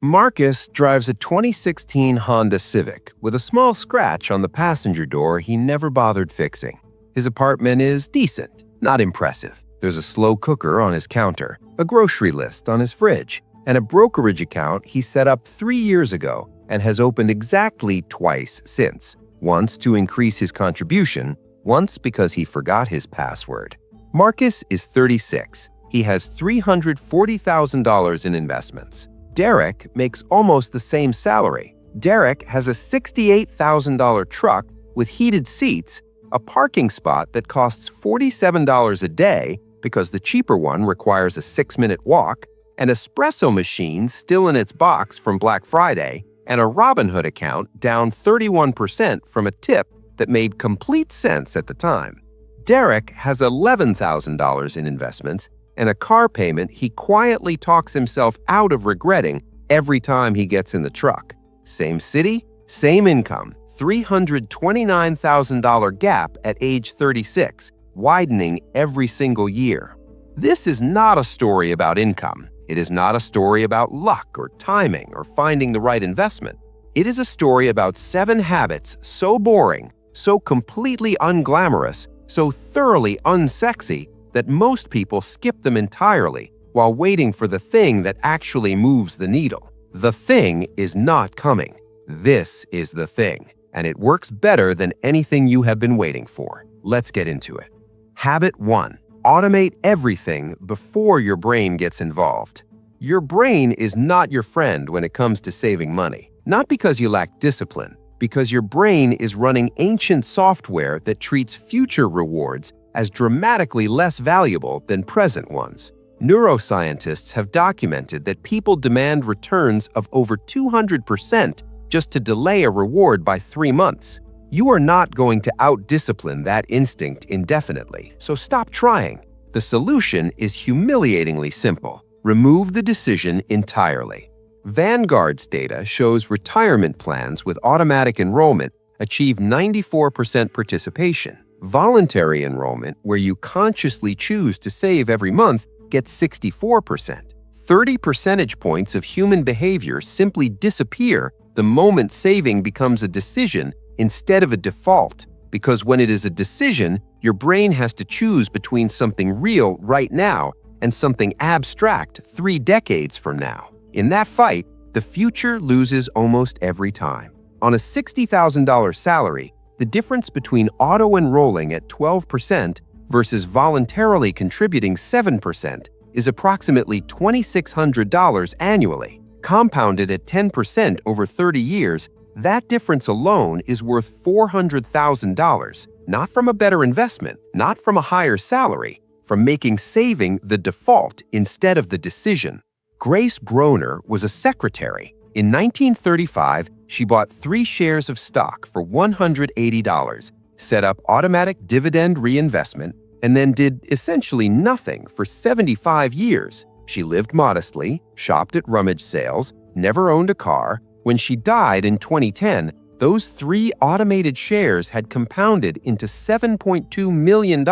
Marcus drives a 2016 Honda Civic with a small scratch on the passenger door he never bothered fixing. His apartment is decent, not impressive. There's a slow cooker on his counter, a grocery list on his fridge, and a brokerage account he set up 3 years ago and has opened exactly twice since. Once to increase his contribution, once because he forgot his password. Marcus is 36. He has $340,000 in investments. Derek makes almost the same salary. Derek has a $68,000 truck with heated seats, a parking spot that costs $47 a day because the cheaper one requires a 6-minute walk, an espresso machine still in its box from Black Friday, and a Robinhood account down 31% from a tip that made complete sense at the time. Derek has $11,000 in investments and a car payment he quietly talks himself out of regretting every time he gets in the truck. Same city, same income, $329,000 gap at age 36, widening every single year. This is not a story about income. It is not a story about luck or timing or finding the right investment. It is a story about 7 habits so boring, so completely unglamorous, so thoroughly unsexy that most people skip them entirely while waiting for the thing that actually moves the needle. The thing is not coming. This is the thing, and it works better than anything you have been waiting for. Let's get into it. Habit 1. Automate everything before your brain gets involved. Your brain is not your friend when it comes to saving money. Not because you lack discipline, because your brain is running ancient software that treats future rewards as dramatically less valuable than present ones. Neuroscientists have documented that people demand returns of over 200% just to delay a reward by 3 months. You are not going to out-discipline that instinct indefinitely, so stop trying. The solution is humiliatingly simple. Remove the decision entirely. Vanguard's data shows retirement plans with automatic enrollment achieve 94% participation. Voluntary enrollment, where you consciously choose to save every month, gets 64%. 30 percentage points of human behavior simply disappear the moment saving becomes a decision instead of a default, because when it is a decision, your brain has to choose between something real right now and something abstract 3 decades from now. In that fight, the future loses almost every time. On a $60,000 salary, the difference between auto-enrolling at 12% versus voluntarily contributing 7% is approximately $2,600 annually. Compounded at 10% over 30 years, that difference alone is worth $400,000, not from a better investment, not from a higher salary, from making saving the default instead of the decision. Grace Broner was a secretary. In 1935, she bought 3 shares of stock for $180, set up automatic dividend reinvestment, and then did essentially nothing for 75 years. She lived modestly, shopped at rummage sales, never owned a car. When she died in 2010, those 3 automated shares had compounded into $7.2 million,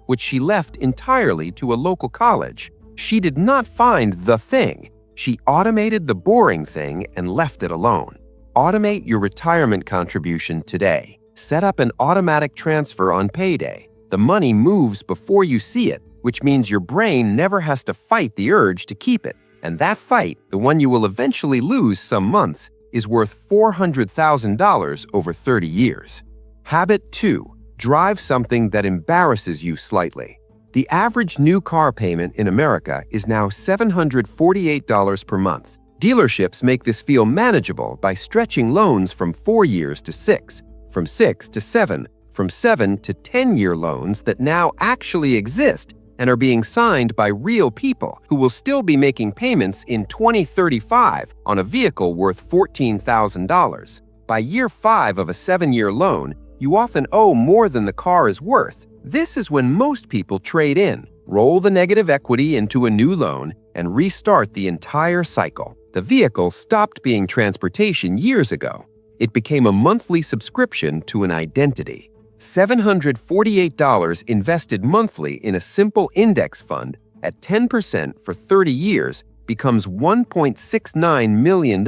which she left entirely to a local college. She did not find the thing. She automated the boring thing and left it alone. Automate your retirement contribution today. Set up an automatic transfer on payday. The money moves before you see it, which means your brain never has to fight the urge to keep it. And that fight, the one you will eventually lose some months, is worth $400,000 over 30 years. Habit 2. Drive something that embarrasses you slightly. The average new car payment in America is now $748 per month. Dealerships make this feel manageable by stretching loans from 4 years to 6, from 6 to 7, from 7 to 10-year loans that now actually exist and are being signed by real people who will still be making payments in 2035 on a vehicle worth $14,000. By year 5 of a 7-year loan, you often owe more than the car is worth. This is when most people trade in, roll the negative equity into a new loan, and restart the entire cycle. The vehicle stopped being transportation years ago. It became a monthly subscription to an identity. $748 invested monthly in a simple index fund at 10% for 30 years becomes $1.69 million.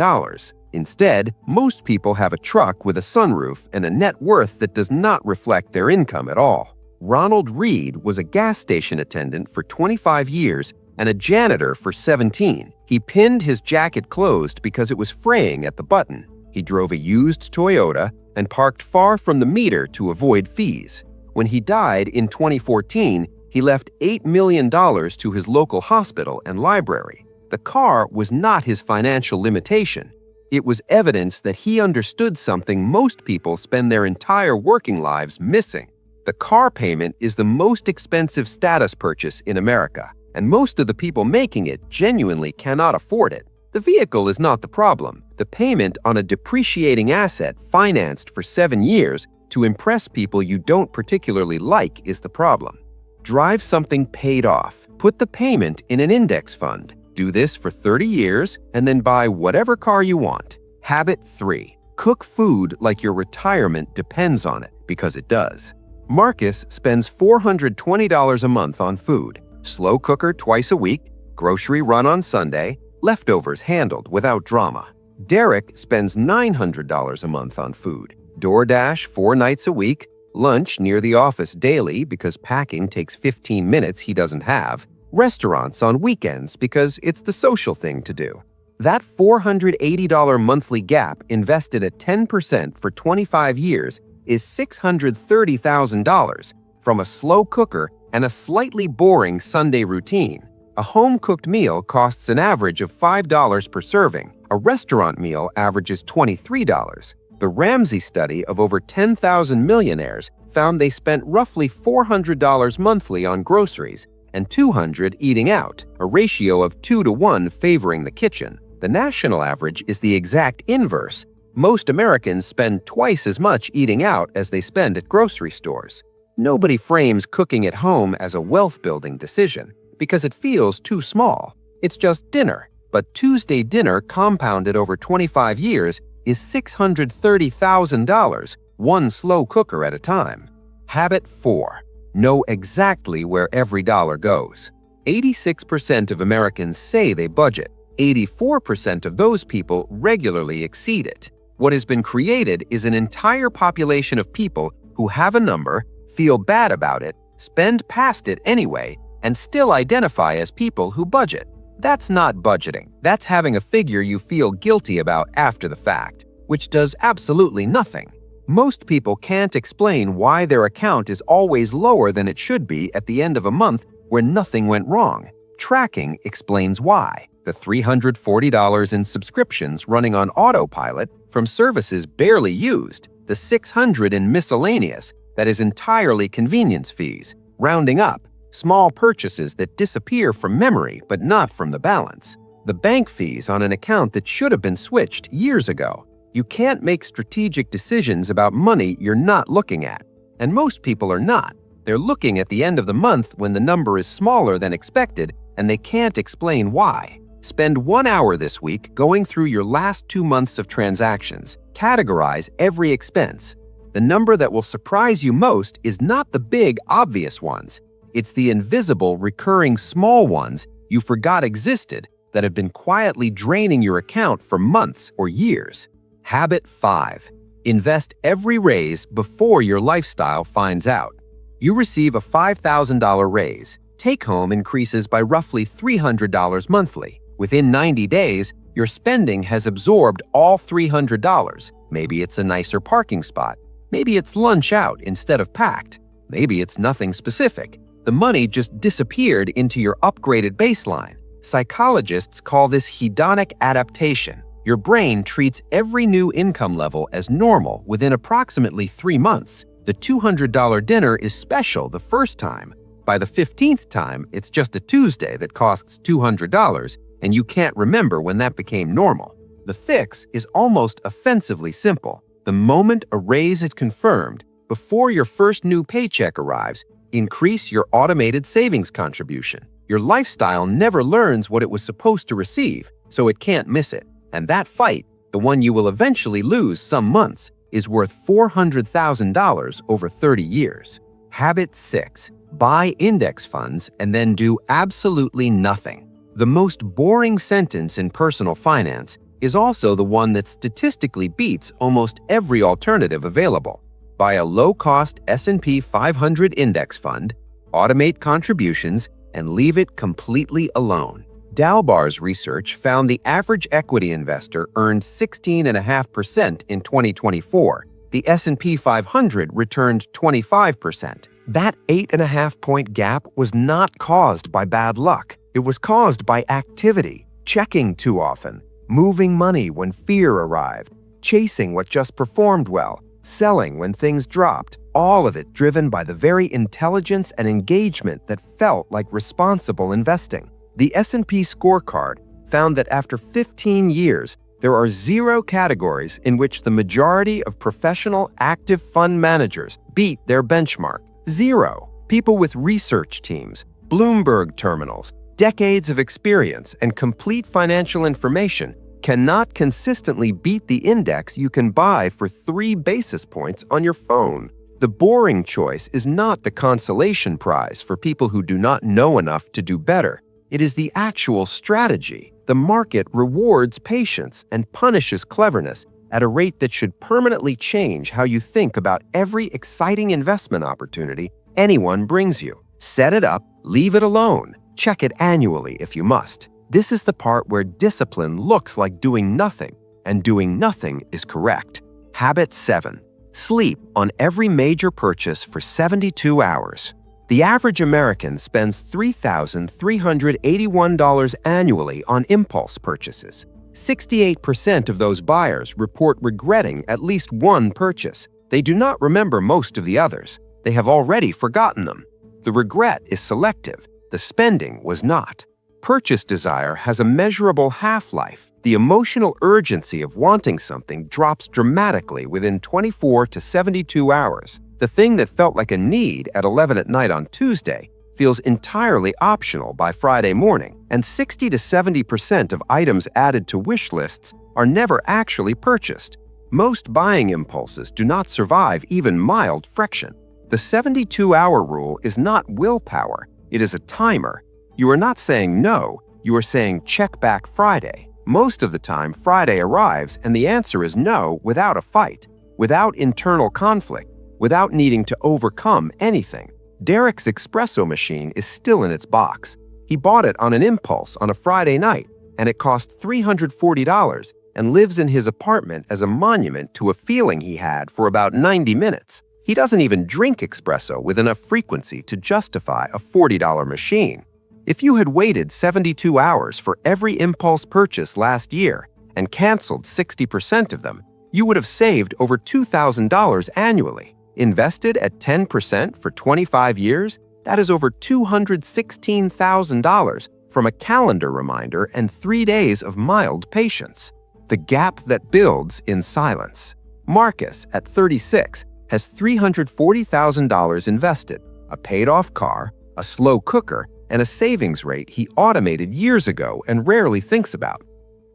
Instead, most people have a truck with a sunroof and a net worth that does not reflect their income at all. Ronald Reed was a gas station attendant for 25 years and a janitor for 17. He pinned his jacket closed because it was fraying at the button. He drove a used Toyota and parked far from the meter to avoid fees. When he died in 2014, he left $8 million to his local hospital and library. The car was not his financial limitation. It was evidence that he understood something most people spend their entire working lives missing. The car payment is the most expensive status purchase in America, and most of the people making it genuinely cannot afford it. The vehicle is not the problem. The payment on a depreciating asset financed for 7 years to impress people you don't particularly like is the problem. Drive something paid off. Put the payment in an index fund. Do this for 30 years and then buy whatever car you want. Habit 3. Cook food like your retirement depends on it, because it does. Marcus spends $420 a month on food. Slow cooker twice a week, grocery run on Sunday, leftovers handled without drama. Derek spends $900 a month on food. DoorDash 4 nights a week, lunch near the office daily because packing takes 15 minutes he doesn't have, restaurants on weekends because it's the social thing to do. That $480 monthly gap invested at 10% for 25 years is $630,000 from a slow cooker and a slightly boring Sunday routine. A home-cooked meal costs an average of $5 per serving. A restaurant meal averages $23. The Ramsey study of over 10,000 millionaires found they spent roughly $400 monthly on groceries and $200 eating out, a ratio of 2 to 1 favoring the kitchen. The national average is the exact inverse. Most Americans spend twice as much eating out as they spend at grocery stores. Nobody frames cooking at home as a wealth-building decision because it feels too small. It's just dinner. But Tuesday dinner compounded over 25 years is $630,000, one slow cooker at a time. Habit 4. Know exactly where every dollar goes. 86% of Americans say they budget. 84% of those people regularly exceed it. What has been created is an entire population of people who have a number, feel bad about it, spend past it anyway, and still identify as people who budget. That's not budgeting. That's having a figure you feel guilty about after the fact, which does absolutely nothing. Most people can't explain why their account is always lower than it should be at the end of a month where nothing went wrong. Tracking explains why. The $340 in subscriptions running on autopilot from services barely used, the $600 in miscellaneous that is entirely convenience fees, rounding up, small purchases that disappear from memory but not from the balance, the bank fees on an account that should have been switched years ago. You can't make strategic decisions about money you're not looking at, and most people are not. They're looking at the end of the month when the number is smaller than expected and they can't explain why. Spend 1 hour this week going through your last 2 months of transactions. Categorize every expense. The number that will surprise you most is not the big, obvious ones. It's the invisible, recurring small ones you forgot existed that have been quietly draining your account for months or years. Habit 5. Invest every raise before your lifestyle finds out. You receive a $5,000 raise. Take-home increases by roughly $300 monthly. Within 90 days, your spending has absorbed all $300. Maybe it's a nicer parking spot. Maybe it's lunch out instead of packed. Maybe it's nothing specific. The money just disappeared into your upgraded baseline. Psychologists call this hedonic adaptation. Your brain treats every new income level as normal within approximately 3 months. The $200 dinner is special the first time. By the 15th time, it's just a Tuesday that costs $200, and you can't remember when that became normal. The fix is almost offensively simple. The moment a raise is confirmed, before your first new paycheck arrives, increase your automated savings contribution. Your lifestyle never learns what it was supposed to receive, so it can't miss it. And that fight, the one you will eventually lose some months, is worth $400,000 over 30 years. Habit 6. Buy index funds and then do absolutely nothing. The most boring sentence in personal finance is also the one that statistically beats almost every alternative available. Buy a low-cost S&P 500 index fund, automate contributions, and leave it completely alone. Dalbar's research found the average equity investor earned 16.5% in 2024. The S&P 500 returned 25%. That 8.5-point gap was not caused by bad luck. It was caused by activity, checking too often, moving money when fear arrived, chasing what just performed well, selling when things dropped, all of it driven by the very intelligence and engagement that felt like responsible investing. The S&P scorecard found that after 15 years, there are 0 categories in which the majority of professional active fund managers beat their benchmark. 0. People with research teams, Bloomberg terminals, decades of experience, and complete financial information cannot consistently beat the index you can buy for 3 basis points on your phone. The boring choice is not the consolation prize for people who do not know enough to do better. It is the actual strategy. The market rewards patience and punishes cleverness at a rate that should permanently change how you think about every exciting investment opportunity anyone brings you. Set it up, leave it alone, check it annually if you must. This is the part where discipline looks like doing nothing, and doing nothing is correct. Habit 7. Sleep on every major purchase for 72 hours. The average American spends $3,381 annually on impulse purchases. 68% of those buyers report regretting at least one purchase. They do not remember most of the others. They have already forgotten them. The regret is selective. The spending was not. Purchase desire has a measurable half-life. The emotional urgency of wanting something drops dramatically within 24 to 72 hours. The thing that felt like a need at 11 at night on Tuesday feels entirely optional by Friday morning, and 60 to 70% of items added to wish lists are never actually purchased. Most buying impulses do not survive even mild friction. The 72-hour rule is not willpower, it is a timer. You are not saying no, you are saying check back Friday. Most of the time, Friday arrives and the answer is no without a fight, without internal conflict, without needing to overcome anything. Derek's espresso machine is still in its box. He bought it on an impulse on a Friday night, and it cost $340 and lives in his apartment as a monument to a feeling he had for about 90 minutes. He doesn't even drink espresso with enough frequency to justify a $40 machine. If you had waited 72 hours for every impulse purchase last year and canceled 60% of them, you would have saved over $2,000 annually. Invested at 10% for 25 years, that is over $216,000 from a calendar reminder and 3 days of mild patience. The gap that builds in silence. Marcus, at 36, has $340,000 invested, a paid-off car, a slow cooker, and a savings rate he automated years ago and rarely thinks about.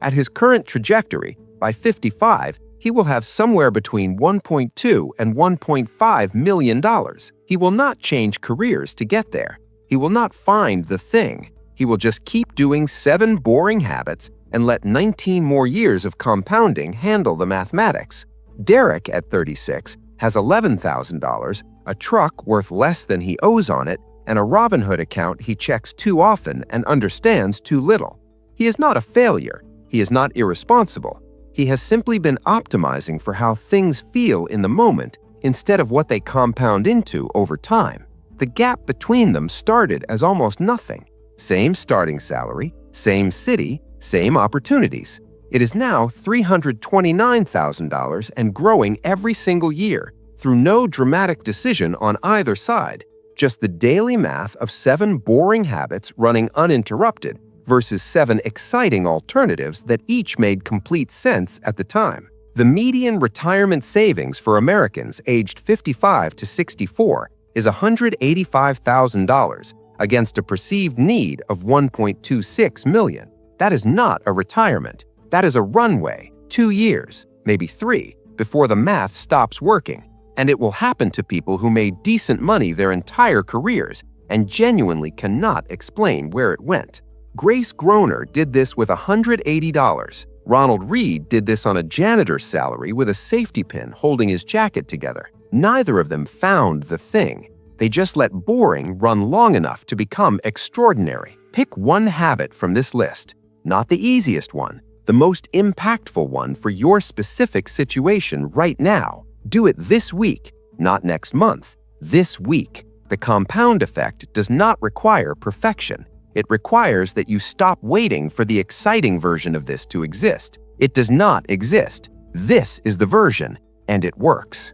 At his current trajectory, by 55, he will have somewhere between $1.2 and $1.5 million. He will not change careers to get there. He will not find the thing. He will just keep doing 7 boring habits and let 19 more years of compounding handle the mathematics. Derek, at 36, has $11,000, a truck worth less than he owes on it, and a Robinhood account he checks too often and understands too little. He is not a failure. He is not irresponsible. He has simply been optimizing for how things feel in the moment instead of what they compound into over time. The gap between them started as almost nothing. Same starting salary, same city, same opportunities. It is now $329,000 and growing every single year through no dramatic decision on either side. Just the daily math of 7 boring habits running uninterrupted versus 7 exciting alternatives that each made complete sense at the time. The median retirement savings for Americans aged 55 to 64 is $185,000 against a perceived need of $1.26 million. That is not a retirement. That is a runway, 2 years, maybe 3, before the math stops working. And it will happen to people who made decent money their entire careers and genuinely cannot explain where it went. Grace Groner did this with $180. Ronald Reed did this on a janitor's salary with a safety pin holding his jacket together. Neither of them found the thing. They just let boring run long enough to become extraordinary. Pick one habit from this list, not the easiest one, the most impactful one for your specific situation right now. Do it this week, not next month. This week. The compound effect does not require perfection. It requires that you stop waiting for the exciting version of this to exist. It does not exist. This is the version, and it works.